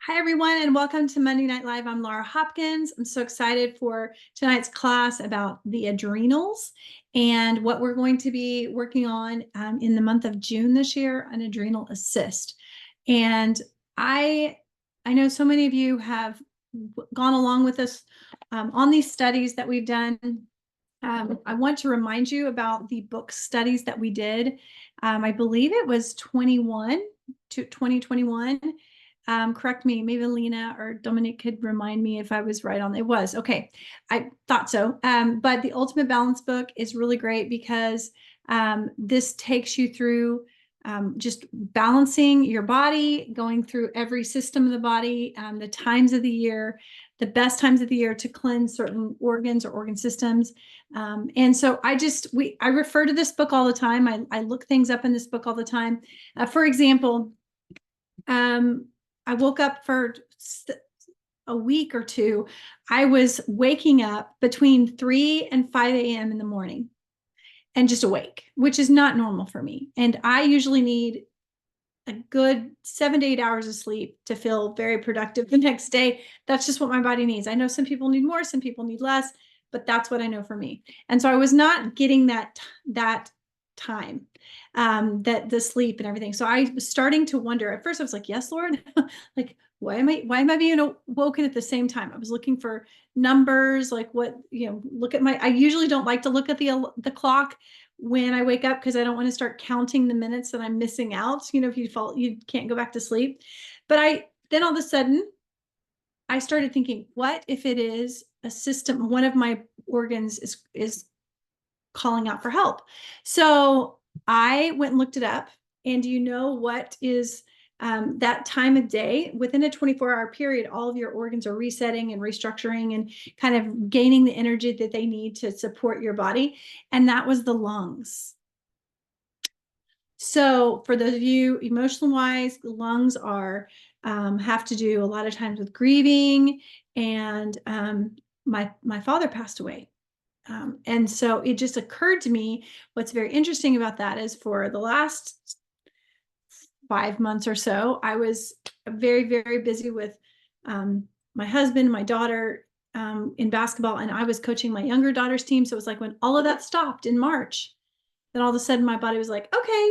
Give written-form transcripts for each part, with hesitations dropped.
Hi, everyone, and welcome to Monday Night Live. I'm Laura Hopkins. I'm so excited for tonight's class about the adrenals and what we're going to be working on in the month of June this year, an adrenal assist. And I know so many of you have gone along with us on these studies that we've done. I want to remind you about the book studies that we did. I believe it was 2021. Correct me, maybe Lena or Dominique could remind me if I was right on. It was okay. I thought so. But the Ultimate Balance book is really great because this takes you through just balancing your body, going through every system of the body, the times of the year, the best times of the year to cleanse certain organs or organ systems. And so I refer to this book all the time. I look things up in this book all the time. For example, I woke up for a week or two. I was waking up between 3 and 5 a.m. in the morning and just awake, which is not normal for me. And I usually need a good 7 to 8 hours of sleep to feel very productive the next day. That's just what my body needs. I know some people need more, some people need less, but that's what I know for me. And so I was not getting that time, that the sleep and everything. So I was starting to wonder. At first I was like, yes, Lord, like, why am I being awoken at the same time? I was looking for numbers, like what, look at I usually don't like to look at the clock when I wake up because I don't want to start counting the minutes that I'm missing out. If you fall, you can't go back to sleep. But then all of a sudden I started thinking, what if it is a system? One of my organs is calling out for help. So I went and looked it up. And do you know what is that time of day? Within a 24-hour period, all of your organs are resetting and restructuring and kind of gaining the energy that they need to support your body. And that was the lungs. So for those of you emotional wise, the lungs are have to do a lot of times with grieving. And my father passed away. And so it just occurred to me, what's very interesting about that is for the last 5 months or so, I was very, very busy with my husband, my daughter in basketball, and I was coaching my younger daughter's team. So it was like when all of that stopped in March, then all of a sudden my body was like, okay,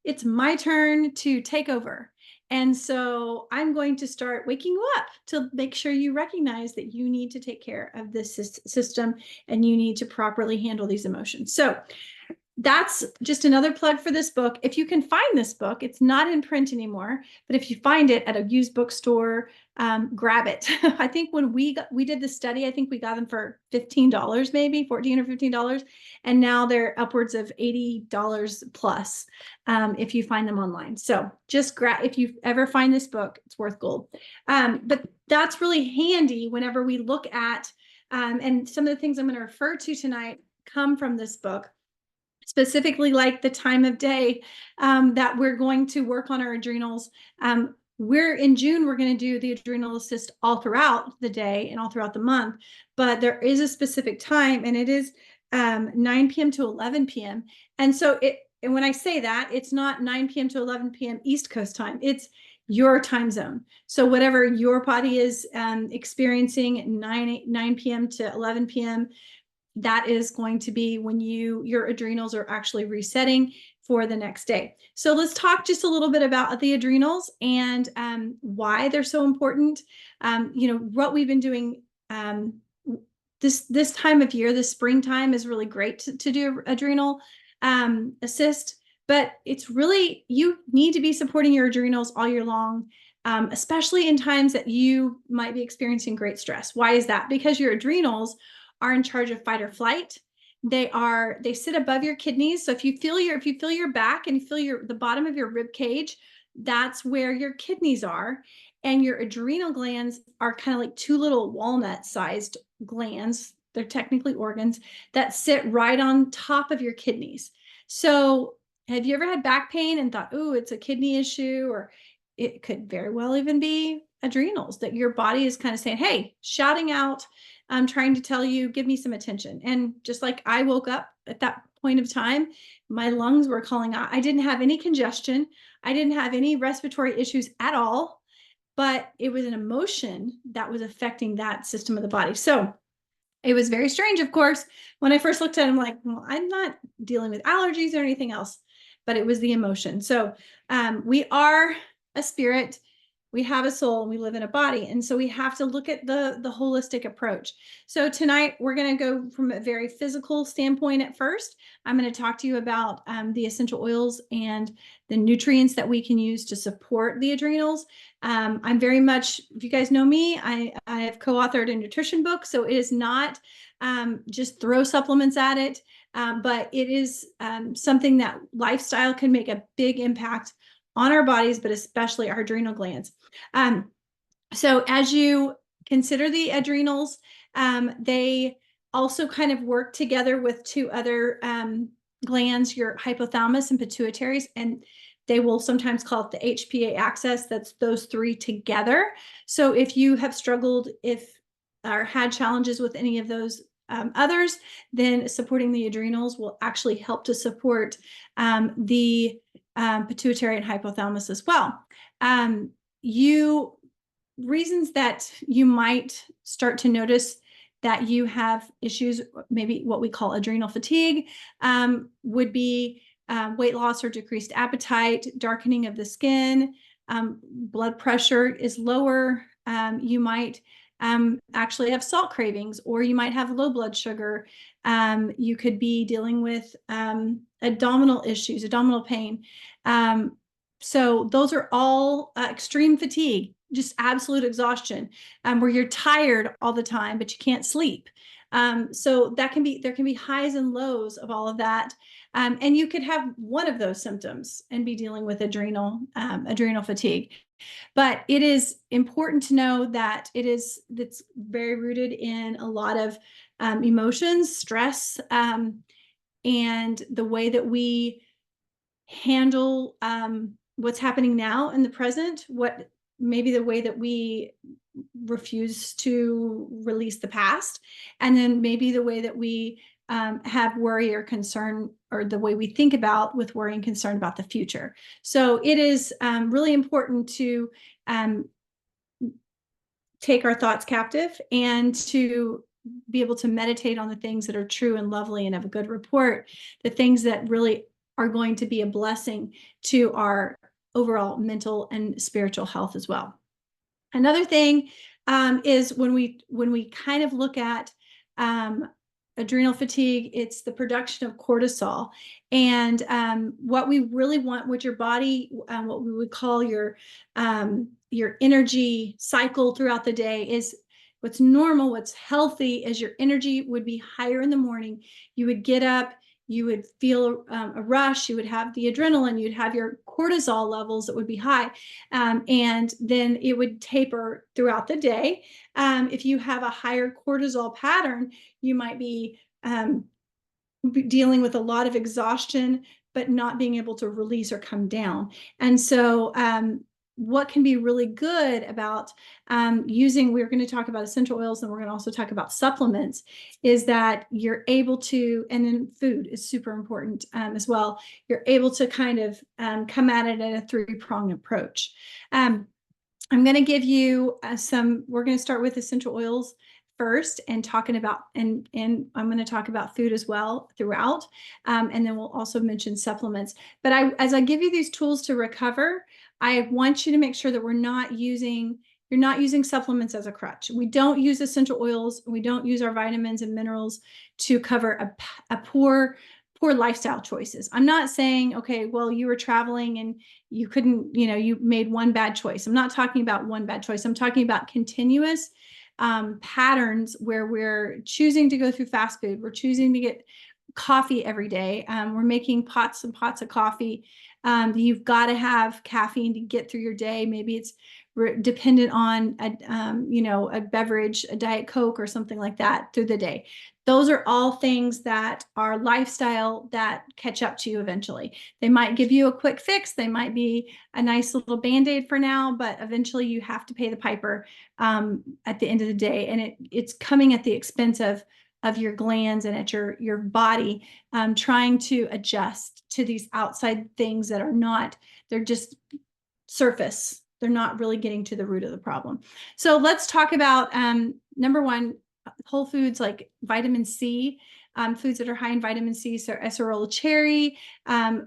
it's my turn to take over. And so I'm going to start waking you up to make sure you recognize that you need to take care of this system and you need to properly handle these emotions. So that's just another plug for this book. If you can find this book, it's not in print anymore, but if you find it at a used bookstore, grab it. I think when we did the study, I think we got them for $15, maybe $14 or $15, and now they're upwards of $80 plus if you find them online. So just if you ever find this book, it's worth gold. But that's really handy whenever we look at, and some of the things I'm going to refer to tonight come from this book. Specifically, like the time of day that we're going to work on our adrenals. We're in June, we're going to do the adrenal assist all throughout the day and all throughout the month, but there is a specific time, and it is 9 p.m. to 11 p.m. And so and when I say that, it's not 9 p.m. to 11 p.m. East Coast time. It's your time zone. So whatever your body is experiencing at 9 p.m. to 11 p.m., that is going to be when your adrenals are actually resetting for the next day. So let's talk just a little bit about the adrenals and why they're so important. What we've been doing this time of year, this springtime, is really great to do adrenal assist, but it's really, you need to be supporting your adrenals all year long. Especially in times that you might be experiencing great stress. Why is that? Because your adrenals are in charge of fight or flight. They sit above your kidneys. So if you feel your back and you feel the bottom of your rib cage, that's where your kidneys are. And your adrenal glands are kind of like two little walnut-sized glands. They're technically organs that sit right on top of your kidneys. So have you ever had back pain and thought, oh, it's a kidney issue? Or it could very well even be adrenals, that your body is kind of saying, hey, shouting out, I'm trying to tell you, give me some attention. And just like I woke up at that point of time, my lungs were calling out. I didn't have any congestion. I didn't have any respiratory issues at all. but it was an emotion that was affecting that system of the body. So it was very strange, of course. When I first looked at it, I'm like, well, I'm not dealing with allergies or anything else, but it was the emotion. So we are a spirit, we have a soul, and we live in a body. And so we have to look at the holistic approach. So tonight we're going to go from a very physical standpoint at first. I'm going to talk to you about the essential oils and the nutrients that we can use to support the adrenals. I'm very much, if you guys know me, I have co-authored a nutrition book, so it is not just throw supplements at it, but it is something that lifestyle can make a big impact on our bodies, but especially our adrenal glands. So as you consider the adrenals, they also kind of work together with two other glands, your hypothalamus and pituitaries, and they will sometimes call it the HPA axis. That's those three together. So if you have struggled, or had challenges with any of those others, then supporting the adrenals will actually help to support the pituitary and hypothalamus as well. Reasons that you might start to notice that you have issues, maybe what we call adrenal fatigue, would be weight loss or decreased appetite, darkening of the skin, blood pressure is lower. You might actually have salt cravings, or you might have low blood sugar. You could be dealing with abdominal issues, abdominal pain. So those are all extreme fatigue, just absolute exhaustion, where you're tired all the time, but you can't sleep. So there can be highs and lows of all of that. And you could have one of those symptoms and be dealing with adrenal fatigue. But it is important to know that it's very rooted in a lot of emotions, stress, and the way that we handle what's happening now in the present, what maybe the way that we refuse to release the past, and then maybe the way that we have worry or concern, or the way we think about with worry and concern about the future. So it is really important to take our thoughts captive and to be able to meditate on the things that are true and lovely and of a good report, the things that really are going to be a blessing to our overall mental and spiritual health as well. Another thing is when we kind of look at adrenal fatigue, it's the production of cortisol. And what we really want, what your body, what we would call your energy cycle throughout the day, is what's normal, what's healthy, is your energy would be higher in the morning. You would get up, you would feel a rush, you would have the adrenaline, you'd have your cortisol levels that would be high, and then it would taper throughout the day. If you have a higher cortisol pattern, you might be dealing with a lot of exhaustion, but not being able to release or come down. And so what can be really good about we're going to talk about essential oils, and we're going to also talk about supplements, is that you're able to, and then food is super important as well. You're able to kind of come at it in a three-pronged approach. I'm going to give you we're going to start with essential oils first, and talking about, and I'm going to talk about food as well throughout, and then we'll also mention supplements. But as I give you these tools to recover, I want you to make sure that you're not using supplements as a crutch. We don't use essential oils. We don't use our vitamins and minerals to cover a poor lifestyle choices. I'm not saying, okay, well, you were traveling and you couldn't, you made one bad choice. I'm not talking about one bad choice. I'm talking about continuous patterns where we're choosing to go through fast food. We're choosing to get coffee every day. We're making pots and pots of coffee. You've got to have caffeine to get through your day. Maybe it's dependent on a beverage, a Diet Coke or something like that through the day. Those are all things that are lifestyle that catch up to you eventually. They might give you a quick fix. They might be a nice little Band-Aid for now, but eventually you have to pay the piper at the end of the day. And it's coming at the expense of your glands and at your body, trying to adjust to these outside things that are not, they're just surface. They're not really getting to the root of the problem. So let's talk about number one, whole foods like vitamin C. Foods that are high in vitamin C, so acerola cherry.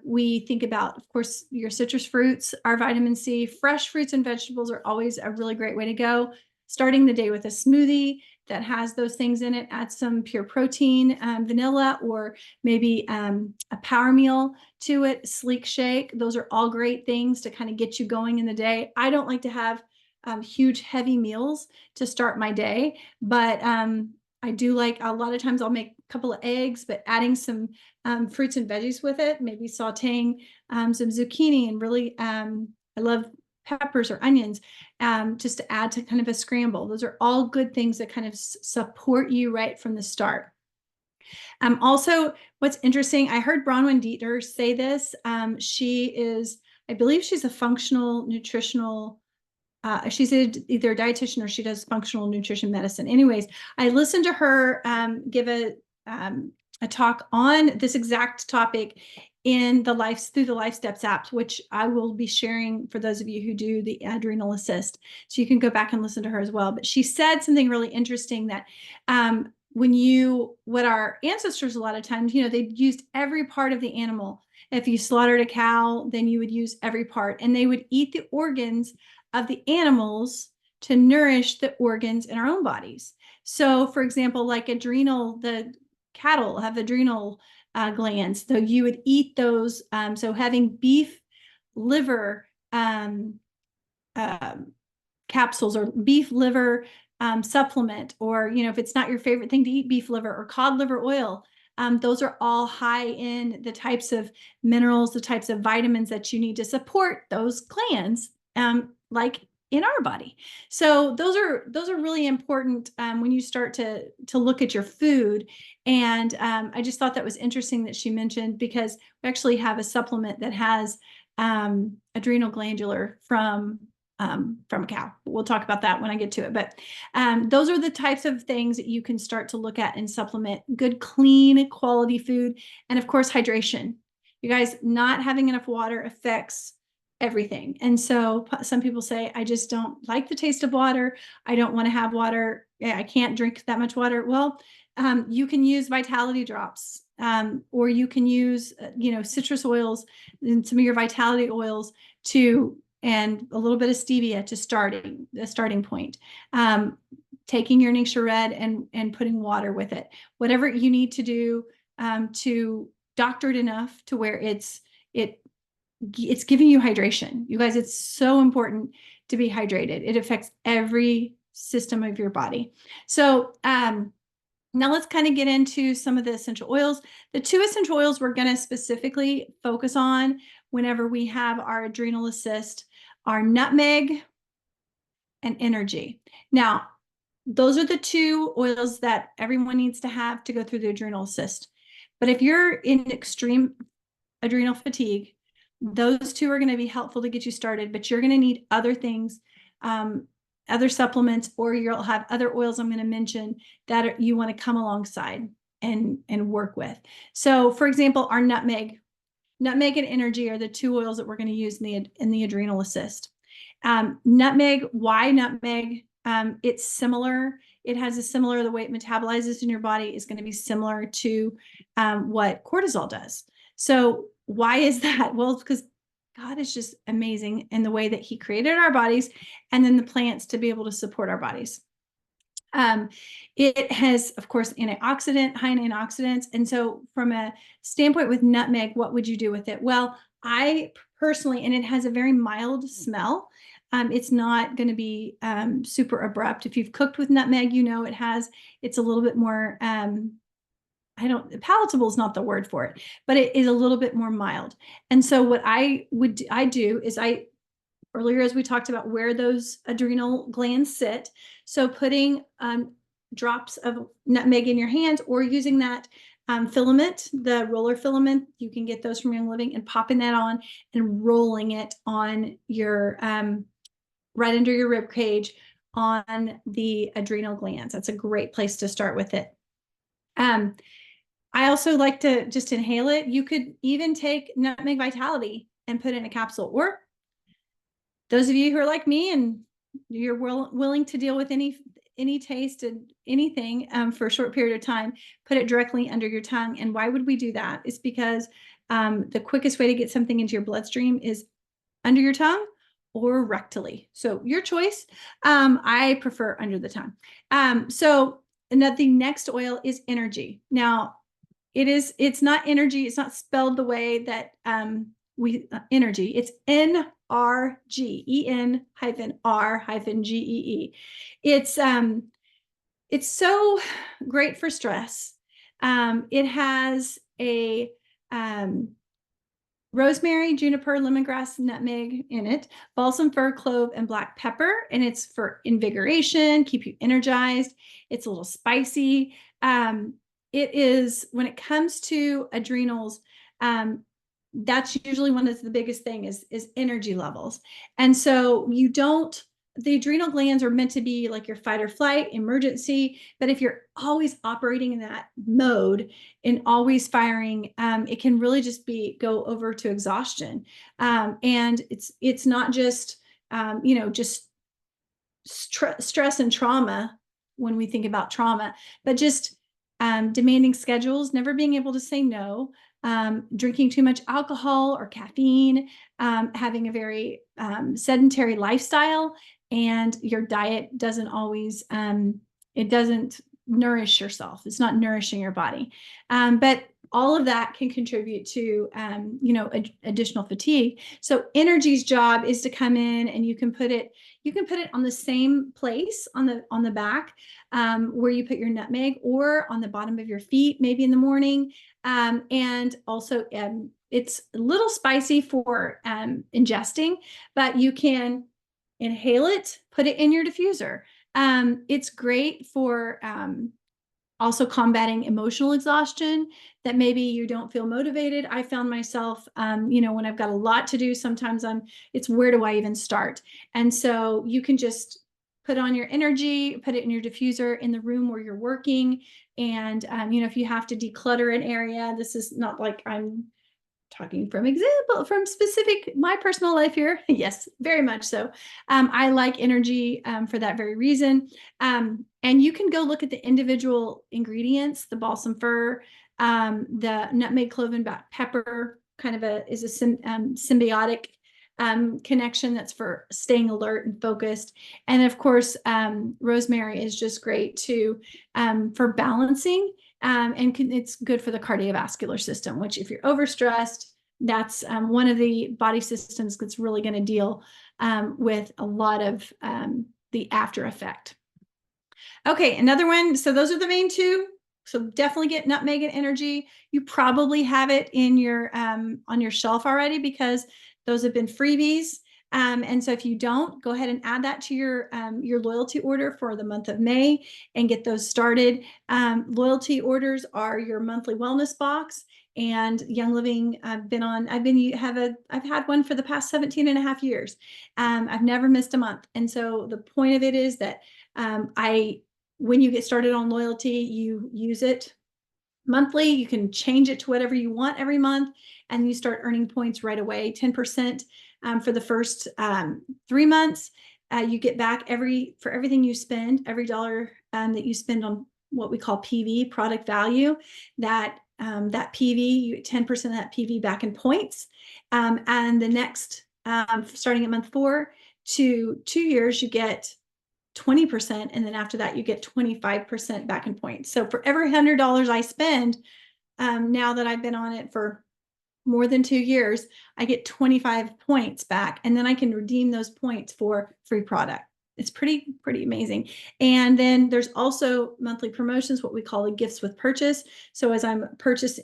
We think about, of course, your citrus fruits are vitamin C. Fresh fruits and vegetables are always a really great way to go. Starting the day with a smoothie that has those things in it, add some pure protein, vanilla, or maybe a power meal to it, sleek shake. Those are all great things to kind of get you going in the day. I don't like to have huge, heavy meals to start my day, but I do like, a lot of times I'll make a couple of eggs, but adding some fruits and veggies with it, maybe sauteing some zucchini, and really, I love peppers or onions, just to add to kind of a scramble. Those are all good things that kind of support you right from the start. Also, what's interesting, I heard Bronwyn Dieter say this. She is, I believe she's a functional nutritional, she's either a dietitian or she does functional nutrition medicine. Anyways, I listened to her give a talk on this exact topic in the through the Life Steps app, which I will be sharing for those of you who do the Adrenal Assist. So you can go back and listen to her as well. But she said something really interesting, that what our ancestors, a lot of times, they used every part of the animal. If you slaughtered a cow, then you would use every part, and they would eat the organs of the animals to nourish the organs in our own bodies. So, for example, like the cattle have adrenal glands. So you would eat those. So having beef liver capsules or beef liver supplement, or, if it's not your favorite thing to eat, beef liver or cod liver oil, those are all high in the types of minerals, the types of vitamins that you need to support those glands, like in our body. So those are really important when you start to look at your food. And I just thought that was interesting that she mentioned, because we actually have a supplement that has adrenal glandular from a cow. We'll talk about that when I get to it. But those are the types of things that you can start to look at and supplement good, clean, quality food. And of course, hydration. You guys, not having enough water affects everything. And so some people say, I just don't like the taste of water. I don't want to have water. I can't drink that much water. Well, you can use vitality drops, or you can use, citrus oils and some of your vitality oils and a little bit of stevia to the starting point. Taking your Ningxia Red and putting water with it. Whatever you need to do to doctor it enough to where it's giving you hydration. You guys, it's so important to be hydrated. It affects every system of your body. So now let's kind of get into some of the essential oils. The 2 essential oils we're going to specifically focus on whenever we have our Adrenal Assist are nutmeg and energy. Now, those are the 2 oils that everyone needs to have to go through the Adrenal Assist. But if you're in extreme adrenal fatigue, those 2 are going to be helpful to get you started, but you're going to need other things, other supplements, or you'll have other oils I'm going to mention that you want to come alongside and work with. So, for example, our nutmeg and energy are the 2 oils that we're going to use in the Adrenal Assist. Nutmeg, why nutmeg? It's similar. It has the way it metabolizes in your body is going to be similar to what cortisol does. So why is that? Well, it's because God is just amazing in the way that he created our bodies and then the plants to be able to support our bodies. It has, of course, high in antioxidants. And so from a standpoint with nutmeg, what would you do with it? Well, I personally, and it has a very mild smell. It's not going to be super abrupt. If you've cooked with nutmeg, it's a little bit more, palatable is not the word for it, but it is a little bit more mild. And so what I do is earlier, as we talked about where those adrenal glands sit. So putting drops of nutmeg in your hands, or using that filament, the roller filament, you can get those from Young Living, and popping that on and rolling it on your, right under your rib cage on the adrenal glands. That's a great place to start with it. I also like to just inhale it. You could even take nutmeg vitality and put it in a capsule, or those of you who are like me and you're willing to deal with any taste and anything for a short period of time, put it directly under your tongue. And why would we do that? It's because the quickest way to get something into your bloodstream is under your tongue or rectally. So your choice. I prefer under the tongue. So the next oil is energy. Now, it's not energy. It's not spelled the way that energy. It's NRG, EN-R-GEE. It's so great for stress. It has a rosemary, juniper, lemongrass, nutmeg in it, balsam fir, clove, and black pepper. And it's for invigoration, keep you energized. It's a little spicy. It is, when it comes to adrenals, that's usually one of the biggest thing is energy levels. And so the adrenal glands are meant to be like your fight or flight, emergency. But if you're always operating in that mode and always firing, it can really just go over to exhaustion. And it's not just, just stress and trauma when we think about trauma, but just demanding schedules, never being able to say no, drinking too much alcohol or caffeine, having a very sedentary lifestyle, and your diet doesn't always, it doesn't nourish yourself. It's not nourishing your body. But all of that can contribute to, additional fatigue. So energy's job is to come in, and you can put it on the same place on the back where you put your nutmeg, or on the bottom of your feet, maybe in the morning. And also it's a little spicy for ingesting, but you can inhale it, put it in your diffuser. It's great for also combating emotional exhaustion, that maybe you don't feel motivated. I found myself, when I've got a lot to do, sometimes it's where do I even start? And so you can just put on your energy, put it in your diffuser in the room where you're working. And, if you have to declutter an area, this is not like I'm talking from specific, my personal life here. Yes, very much so. I like energy for that very reason. And you can go look at the individual ingredients, the balsam fir, the nutmeg, clove, and black pepper is a symbiotic connection that's for staying alert and focused. And of course, rosemary is just great too for balancing. And it's good for the cardiovascular system, which if you're overstressed, that's one of the body systems that's really going to deal with a lot of the after effect. Okay, another one. So those are the main two. So definitely get nutmeg and energy. You probably have it in your on your shelf already, because those have been freebies. And so if you don't, go ahead and add that to your loyalty order for the month of May and get those started. Loyalty orders are your monthly wellness box and Young Living. I've had one for the past 17 and a half years. I've never missed a month. And so the point of it is that when you get started on loyalty, you use it monthly. You can change it to whatever you want every month, and you start earning points right away. 10% for the first 3 months. You get back for everything you spend, every dollar that you spend on what we call PV, product value. That PV, you get 10% of that PV back in points. And the next, starting at month 4 to 2 years, you get 20%, and then after that you get 25% back in points. So for every $100 I spend, now that I've been on it for more than 2 years, I get 25 points back, and then I can redeem those points for free product. It's pretty amazing. And then there's also monthly promotions, what we call a gifts with purchase. So as I'm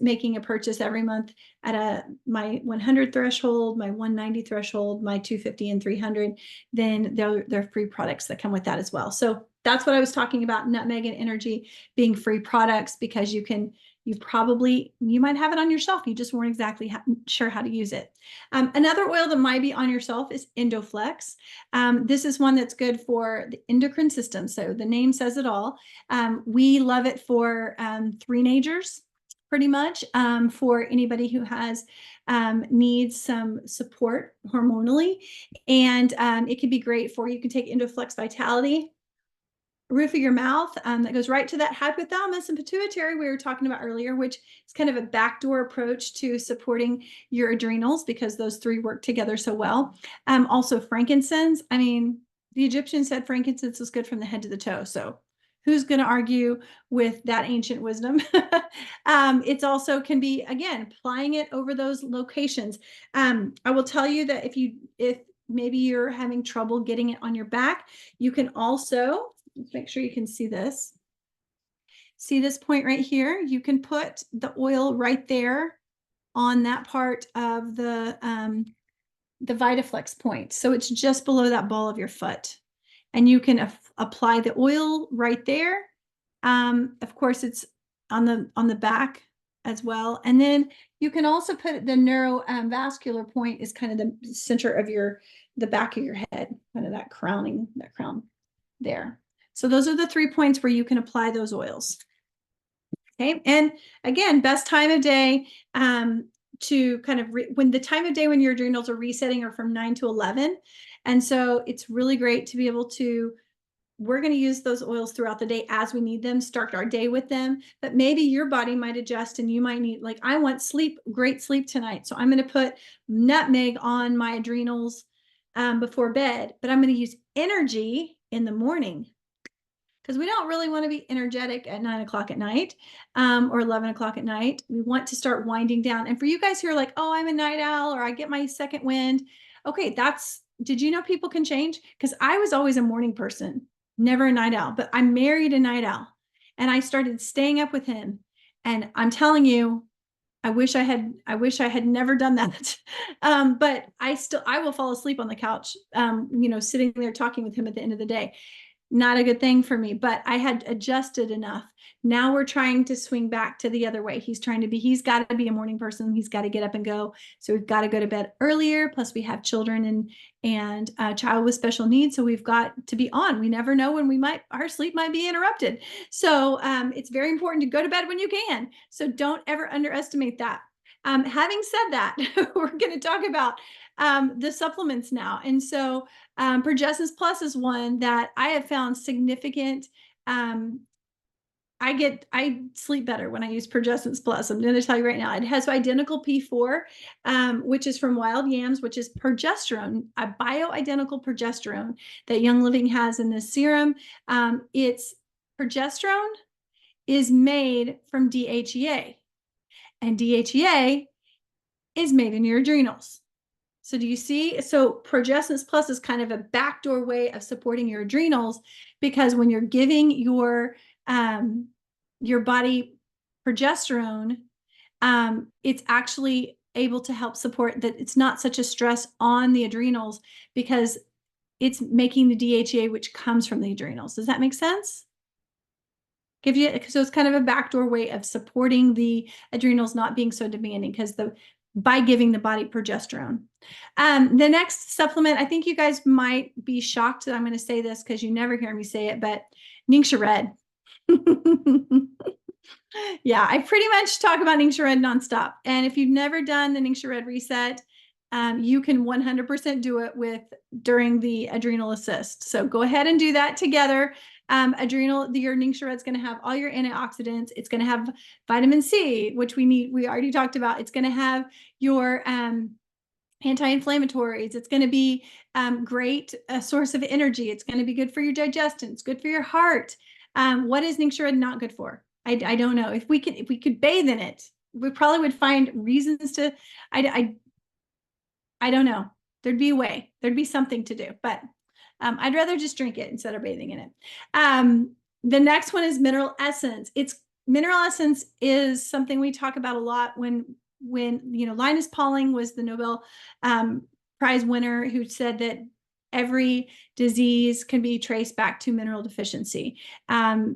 making a purchase every month at my 100 threshold, my 190 threshold, my 250 and 300, then there are free products that come with that as well. So that's what I was talking about, nutmeg and energy being free products, because you might have it on your shelf. You just weren't exactly sure how to use it. Another oil that might be on your shelf is Endoflex. This is one that's good for the endocrine system. So the name says it all. We love it for 3-nagers. pretty much, for anybody who has needs some support hormonally. And it can be great for, you can take Endoflex Vitality, roof of your mouth, that goes right to that hypothalamus and pituitary we were talking about earlier, which is kind of a backdoor approach to supporting your adrenals because those three work together so well. Also frankincense. I mean, the Egyptians said frankincense was good from the head to the toe. So who's going to argue with that ancient wisdom? It's also can be, again, applying it over those locations. I will tell you that if maybe you're having trouble getting it on your back, you can also, let's make sure you can see this. See this point right here? You can put the oil right there on that part of the Vitaflex point. So it's just below that ball of your foot. And you can apply the oil right there. Of course, it's on the back as well. And then you can also put the neurovascular point is kind of the center of the back of your head, kind of that crown there. So those are the 3 points where you can apply those oils. Okay. And again, best time of day to kind of when the time of day when your adrenals are resetting are from 9 to 11. And so it's really great to be able to, we're going to use those oils throughout the day as we need them, start our day with them. But maybe your body might adjust and you might need, like, I want great sleep tonight. So I'm going to put nutmeg on my adrenals before bed, but I'm going to use energy in the morning, because we don't really want to be energetic at 9 o'clock at night or 11 o'clock at night. We want to start winding down. And for you guys who are like, oh, I'm a night owl or I get my second wind. Okay, did you know people can change? Because I was always a morning person, never a night owl, but I married a night owl and I started staying up with him. And I'm telling you, I wish I had never done that. But I will fall asleep on the couch, sitting there talking with him at the end of the day. Not a good thing for me, but I had adjusted enough. Now we're trying to swing back to the other way. He's got to be a morning person. He's got to get up and go. So we've got to go to bed earlier. Plus we have children and a child with special needs. So we've got to be on. We never know when our sleep might be interrupted. So it's very important to go to bed when you can. So don't ever underestimate that. Having said that, we're going to talk about the supplements now. And so Progessence Plus is one that I have found significant. I sleep better when I use Progessence Plus. I'm going to tell you right now, it has identical P4, which is from wild yams, which is progesterone, a bioidentical progesterone that Young Living has in this serum. It's progesterone is made from DHEA, and DHEA is made in your adrenals. So do you see? So Progessence Plus is kind of a backdoor way of supporting your adrenals, because when you're giving your body progesterone, it's actually able to help support that. It's not such a stress on the adrenals because it's making the DHEA, which comes from the adrenals. Does that make sense? So it's kind of a backdoor way of supporting the adrenals not being so demanding, because by giving the body progesterone. The next supplement, I think you guys might be shocked that I'm going to say this because you never hear me say it, but Ningxia Red. Yeah, I pretty much talk about Ningxia Red nonstop. And if you've never done the Ningxia Red reset, you can 100% do it during the Adrenal Assist. So go ahead and do that together. Your Ningxia Red is going to have all your antioxidants. It's going to have vitamin C, which we already talked about. It's going to have your anti-inflammatories. It's going to be great source of energy. It's going to be good for your digestion. It's good for your heart. What is Ningxia Red not good for? I don't know. If we could bathe in it, we probably would find reasons to. I don't know. There'd be a way. There'd be something to do, but I'd rather just drink it instead of bathing in it. The next one is Mineral Essence. Mineral Essence is something we talk about a lot when Linus Pauling was the Nobel Prize winner, who said that every disease can be traced back to mineral deficiency.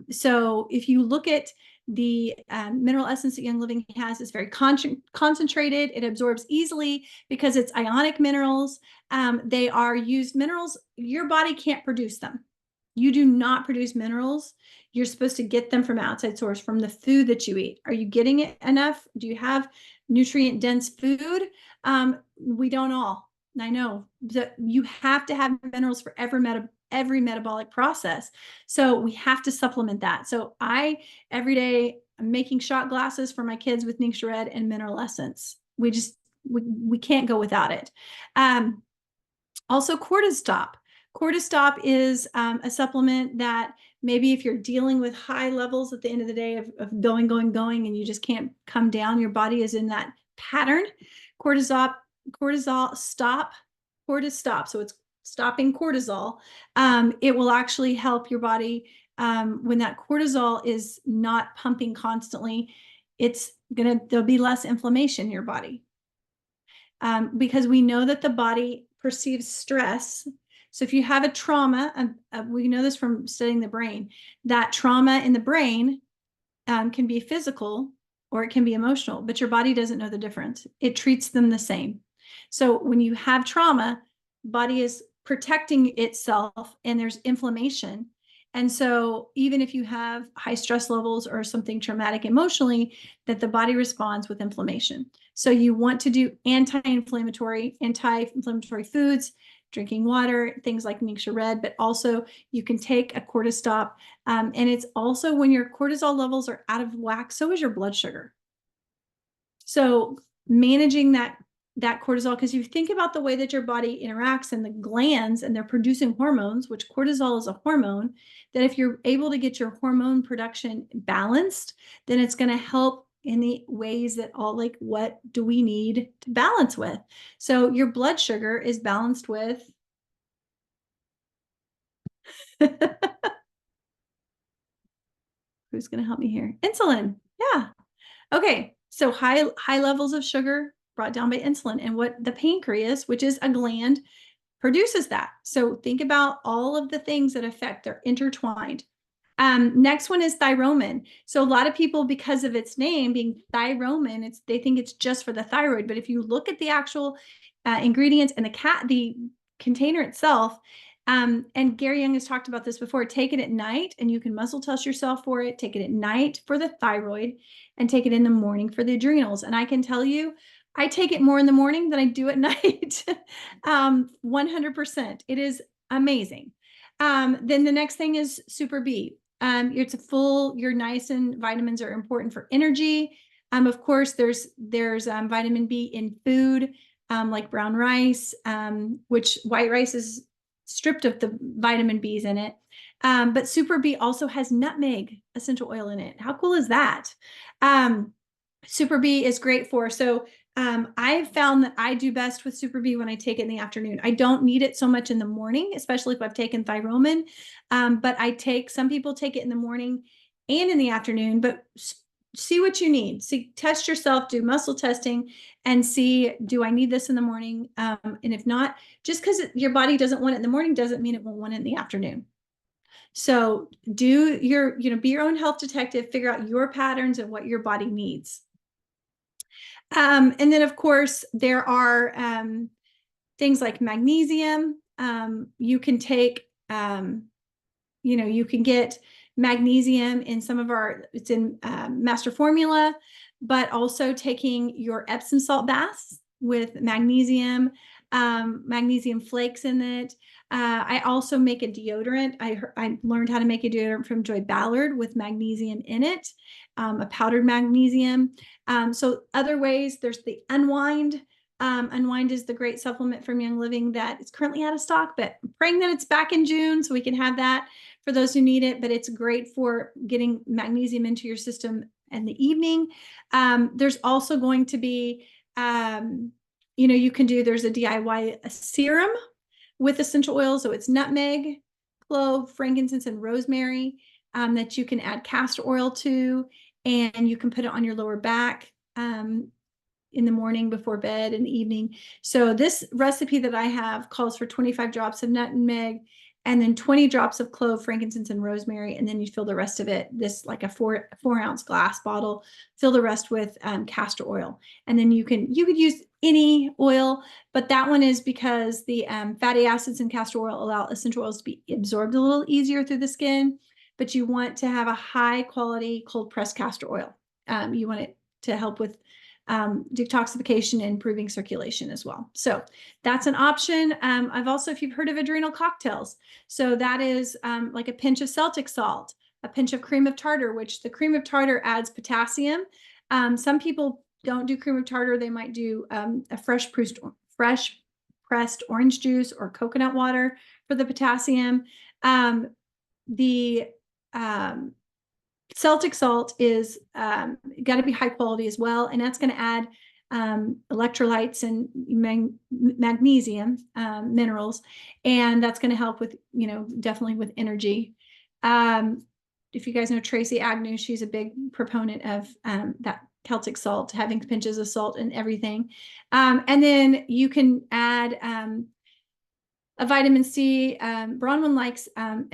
So if you look at the mineral essence that Young Living has, is very concentrated. It absorbs easily because it's ionic minerals. They are used minerals. Your body can't produce them. You do not produce minerals. You're supposed to get them from outside source, from the food that you eat. Are you getting it enough? Do you have nutrient dense food? We don't all. I know that you have to have minerals for every metabolic process. So we have to supplement that. So every day I'm making shot glasses for my kids with Ningxia Red and mineral essence. We can't go without it. Also Cortistop. Cortistop is a supplement that maybe if you're dealing with high levels at the end of the day of going, and you just can't come down, your body is in that pattern. Cortisol stop. So it's stopping cortisol. It will actually help your body when that cortisol is not pumping constantly. There'll be less inflammation in your body. Because we know that the body perceives stress. So if you have a trauma, we know this from studying the brain, that trauma in the brain can be physical or it can be emotional, but your body doesn't know the difference. It treats them the same. So when you have trauma, body is protecting itself and there's inflammation. And so even if you have high stress levels or something traumatic emotionally, that the body responds with inflammation. So you want to do anti-inflammatory foods, drinking water, things like Ningxia Red, but also you can take a Cortistop. And it's also when your cortisol levels are out of whack, so is your blood sugar. So managing that cortisol, because you think about the way that your body interacts and the glands, and they're producing hormones, which cortisol is a hormone, that if you're able to get your hormone production balanced, then it's going to help in the ways that what do we need to balance with? So your blood sugar is balanced with who's going to help me here? Insulin. Yeah. Okay. So high levels of sugar brought down by insulin, and what the pancreas, which is a gland, produces that. So think about all of the things that affect, they're intertwined. Next one is thyromin. So a lot of people, because of its name being thyromin, they think it's just for the thyroid. But if you look at the actual ingredients and the container itself, and Gary Young has talked about this before, take it at night and you can muscle test yourself for it. Take it at night for the thyroid and take it in the morning for the adrenals. And I can tell you, I take it more in the morning than I do at night. 100%. It is amazing. Then the next thing is Super B. Your niacin vitamins are important for energy. Of course, there's vitamin B in food, like brown rice, which white rice is stripped of the vitamin B's in it. But Super B also has nutmeg essential oil in it. How cool is that? Super B is great for, I've found that I do best with Super B when I take it in the afternoon. I don't need it so much in the morning, especially if I've taken thyromin. But some people take it in the morning and in the afternoon, but see what you need. Test yourself, do muscle testing and see, do I need this in the morning? And if not, just because your body doesn't want it in the morning doesn't mean it won't want it in the afternoon. So be your own health detective, figure out your patterns and what your body needs. And then, of course, there are things like magnesium. You can take, you can get magnesium in it's in Master Formula, but also taking your Epsom salt baths with magnesium flakes in it. I also make a deodorant. I learned how to make a deodorant from Joy Ballard with magnesium in it, a powdered magnesium. So other ways, there's the Unwind. Unwind is the great supplement from Young Living that is currently out of stock, but I'm praying that it's back in June so we can have that for those who need it. But it's great for getting magnesium into your system in the evening. There's also going to be, there's a DIY serum with essential oils. So it's nutmeg, clove, frankincense, and rosemary that you can add castor oil to, and you can put it on your lower back in the morning before bed and evening. So this recipe that I have calls for 25 drops of nutmeg and then 20 drops of clove, frankincense, and rosemary. And then you fill the rest of it, this like a four ounce glass bottle, fill the rest with castor oil. And then you could use any oil, but that one is because the fatty acids in castor oil allow essential oils to be absorbed a little easier through the skin. But you want to have a high quality cold pressed castor oil. You want it to help with detoxification and improving circulation as well. So that's an option. I've also, if you've heard of adrenal cocktails, so that is like a pinch of Celtic salt, a pinch of cream of tartar, which the cream of tartar adds potassium. Some people don't do cream of tartar. They might do a fresh pressed orange juice or coconut water for the potassium. The Celtic salt is got to be high quality as well, and that's going to add electrolytes and magnesium minerals, and that's going to help with, definitely with energy. If you guys know Tracy Agnew, she's a big proponent of that Celtic salt, having pinches of salt and everything. And then you can add a vitamin C. Bronwyn likes an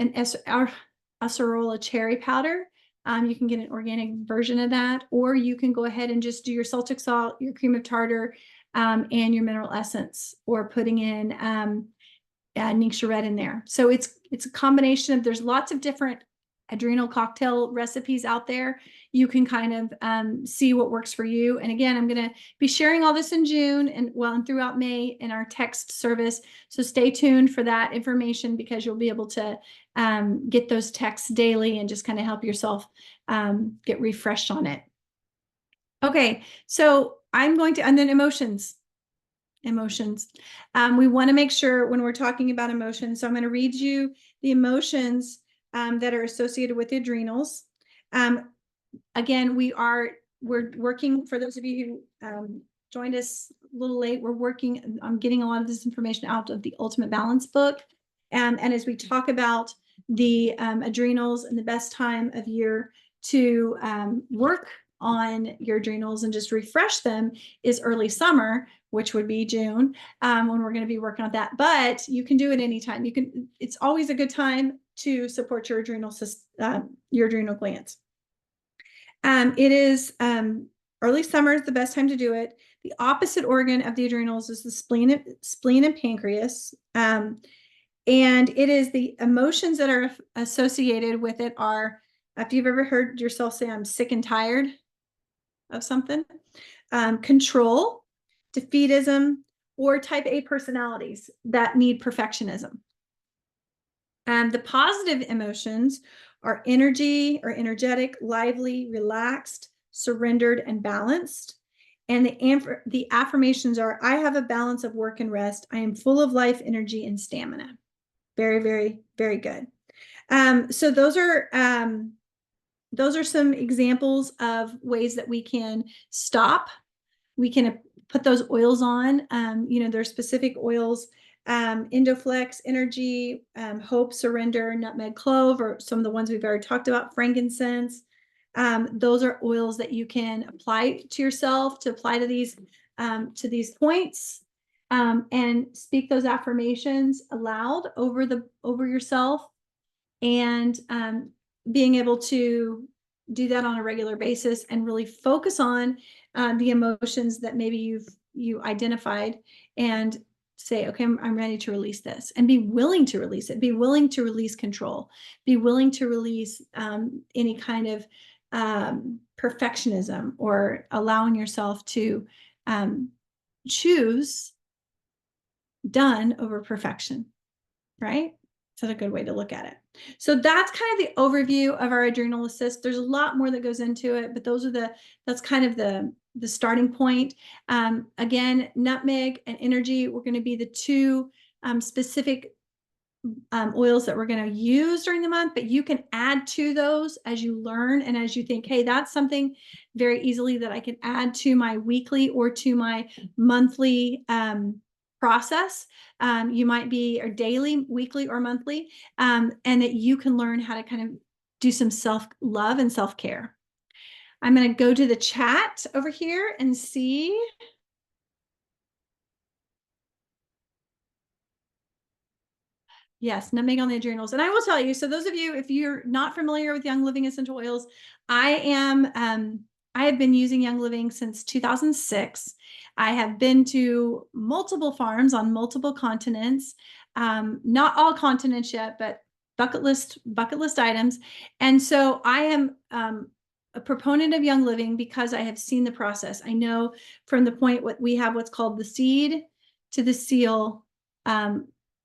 acerola cherry powder. You can get an organic version of that, or you can go ahead and just do your Celtic salt, your cream of tartar, and your mineral essence, or putting in Ningxia Red in there. So it's a combination of, there's lots of different adrenal cocktail recipes out there. You can kind of see what works for you. And again, I'm going to be sharing all this in June and throughout May in our text service. So stay tuned for that information, because you'll be able to get those texts daily and just kind of help yourself get refreshed on it. Okay, so I'm going to, and then emotions. We want to make sure when we're talking about emotions, so I'm going to read you the emotions that are associated with the adrenals. Again, we're working, for those of you who joined us a little late, we're working on getting a lot of this information out of the Ultimate Balance book. And as we talk about the adrenals and the best time of year to work on your adrenals and just refresh them is early summer, which would be June, when we're going to be working on that. But you can do it anytime. It's always a good time to support your adrenal glands. It is early summer is the best time to do it. The opposite organ of the adrenals is the spleen and pancreas. And it is the emotions that are associated with it are, if you've ever heard yourself say, I'm sick and tired of something, control, defeatism, or type A personalities that need perfectionism. The positive emotions are energy or energetic, lively, relaxed, surrendered, and balanced. And the affirmations are, I have a balance of work and rest. I am full of life, energy, and stamina. Very, very, very good. So those are some examples of ways that we can stop. We can put those oils on. There's specific oils, Endoflex, Energy, Hope, Surrender, Nutmeg, Clove, or some of the ones we've already talked about, frankincense. Those are oils that you can apply to yourself, to apply to these points, and speak those affirmations aloud over yourself, and being able to do that on a regular basis and really focus on the emotions that maybe you identified, and say, okay, I'm ready to release this, and be willing to release it. Be willing to release control. Be willing to release any kind of perfectionism, or allowing yourself to choose done over perfection, right? Is that a good way to look at it? So that's kind of the overview of our Adrenal Assist. There's a lot more that goes into it, but that's kind of the starting point. Again, nutmeg and energy were going to be the two specific oils that we're going to use during the month, but you can add to those as you learn, and as you think, hey, that's something very easily that I can add to my weekly or to my monthly process. You might be a daily, weekly, or monthly, and that you can learn how to kind of do some self-love and self-care. I'm going to go to the chat over here and see. Yes, nutmeg on the adrenals. And I will tell you, so those of you, if you're not familiar with Young Living essential oils, I have been using Young Living since 2006. I have been to multiple farms on multiple continents, not all continents yet, but bucket list items. And so I am a proponent of Young Living because I have seen the process. I know from the point what we have what's called the seed to the seal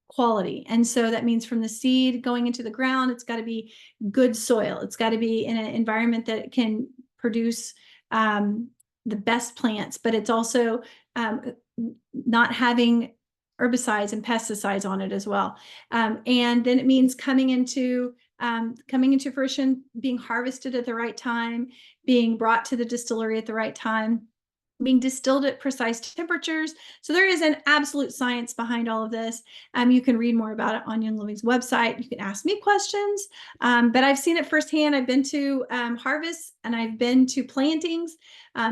quality. And so that means from the seed going into the ground, it's got to be good soil. It's got to be in an environment that can produce the best plants, but it's also not having herbicides and pesticides on it as well. And then it means coming into fruition, being harvested at the right time, being brought to the distillery at the right time, being distilled at precise temperatures. So there is an absolute science behind all of this. You can read more about it on Young Living's website. You can ask me questions, but I've seen it firsthand. I've been to harvests and I've been to plantings.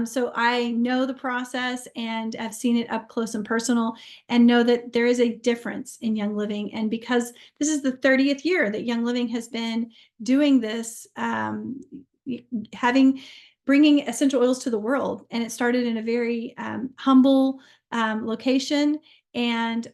So I know the process and I've seen it up close and personal and know that there is a difference in Young Living. And because this is the 30th year that Young Living has been doing this, bringing essential oils to the world. And it started in a very humble location. And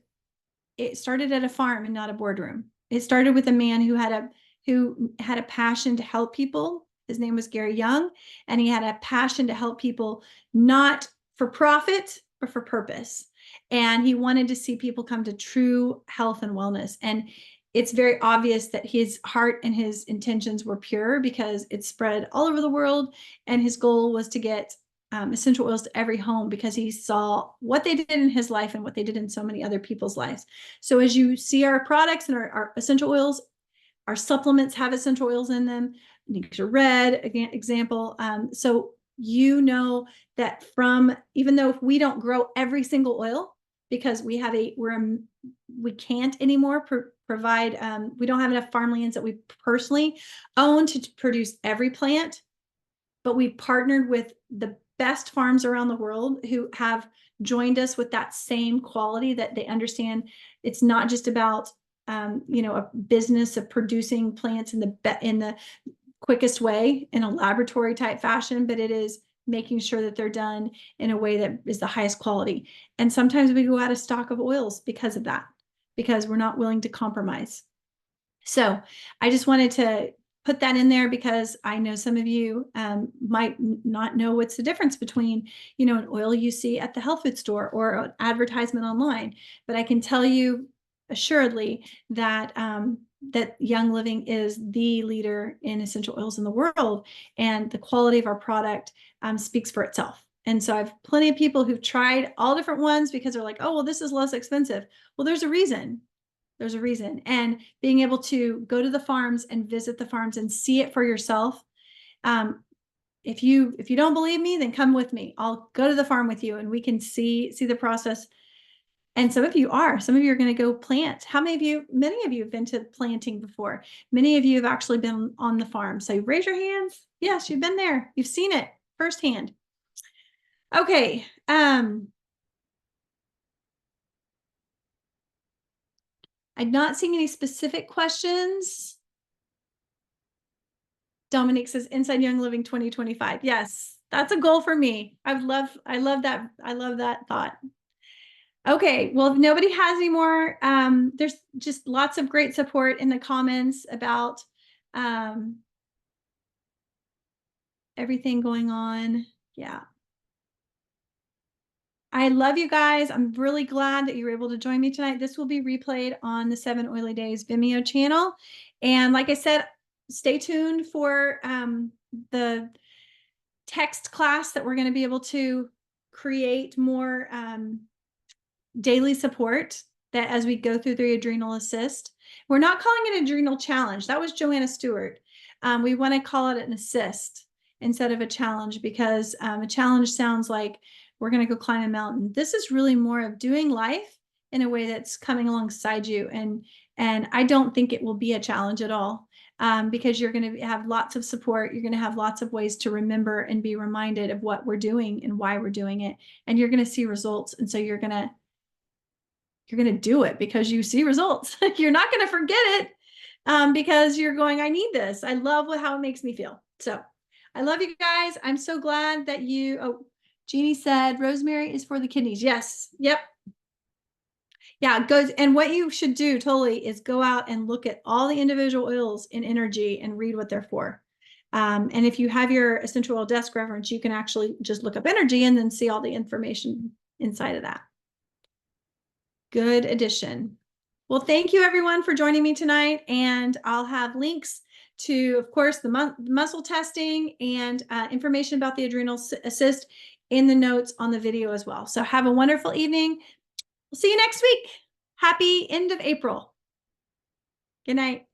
it started at a farm and not a boardroom. It started with a man who had a passion to help people. His name was Gary Young, and he had a passion to help people, not for profit, but for purpose. And he wanted to see people come to true health and wellness. And it's very obvious that his heart and his intentions were pure because it spread all over the world. And his goal was to get essential oils to every home because he saw what they did in his life and what they did in so many other people's lives. So as you see our products and our essential oils, our supplements have essential oils in them. These are red, again, example. So you know that even though we don't grow every single oil because we can't anymore provide, we don't have enough farmlands that we personally own to produce every plant, but we partnered with the best farms around the world who have joined us with that same quality, that they understand it's not just about a business of producing plants in the quickest way in a laboratory type fashion, but it is making sure that they're done in a way that is the highest quality. And sometimes we go out of stock of oils because of that, because we're not willing to compromise. So I just wanted to put that in there because I know some of you might not know what's the difference between, an oil you see at the health food store or an advertisement online. But I can tell you assuredly that that Young Living is the leader in essential oils in the world, and the quality of our product speaks for itself. And so I have plenty of people who've tried all different ones because they're like, oh, well, this is less expensive. Well, there's a reason. There's a reason. And being able to go to the farms and visit the farms and see it for yourself. If you don't believe me, then come with me. I'll go to the farm with you and we can see the process. And some of you are going to go plant. Many of you have been to planting before. Many of you have actually been on the farm. So raise your hands. Yes, you've been there. You've seen it firsthand. Okay. I'm not seeing any specific questions. Dominique says Inside Young Living 2025. Yes, that's a goal for me. I love that. I love that thought. Okay, well, if nobody has any more, there's just lots of great support in the comments about everything going on. Yeah. I love you guys. I'm really glad that you were able to join me tonight. This will be replayed on the 7 Oily Days Vimeo channel. And like I said, stay tuned for the text class that we're going to be able to create more daily support that as we go through the Adrenal Assist. We're not calling it Adrenal Challenge. That was Joanna Stewart. We want to call it an assist instead of a challenge because a challenge sounds like we're going to go climb a mountain. This is really more of doing life in a way that's coming alongside you. And I don't think it will be a challenge at all because you're going to have lots of support. You're going to have lots of ways to remember and be reminded of what we're doing and why we're doing it. And you're going to see results. And so you're going to you're going to do it because you see results. You're not going to forget it because you're going, I need this. I love how it makes me feel. So I love you guys. I'm so glad that Jeannie said rosemary is for the kidneys. Yes. Yep. Yeah, it goes. And what you should do totally is go out and look at all the individual oils in energy and read what they're for. And if you have your essential oil desk reference, you can actually just look up energy and then see all the information inside of that. Good addition. Well, thank you everyone for joining me tonight. And I'll have links to, of course, the muscle testing and information about the Adrenal Assist in the notes on the video as well. So have a wonderful evening. We'll see you next week. Happy end of April. Good night.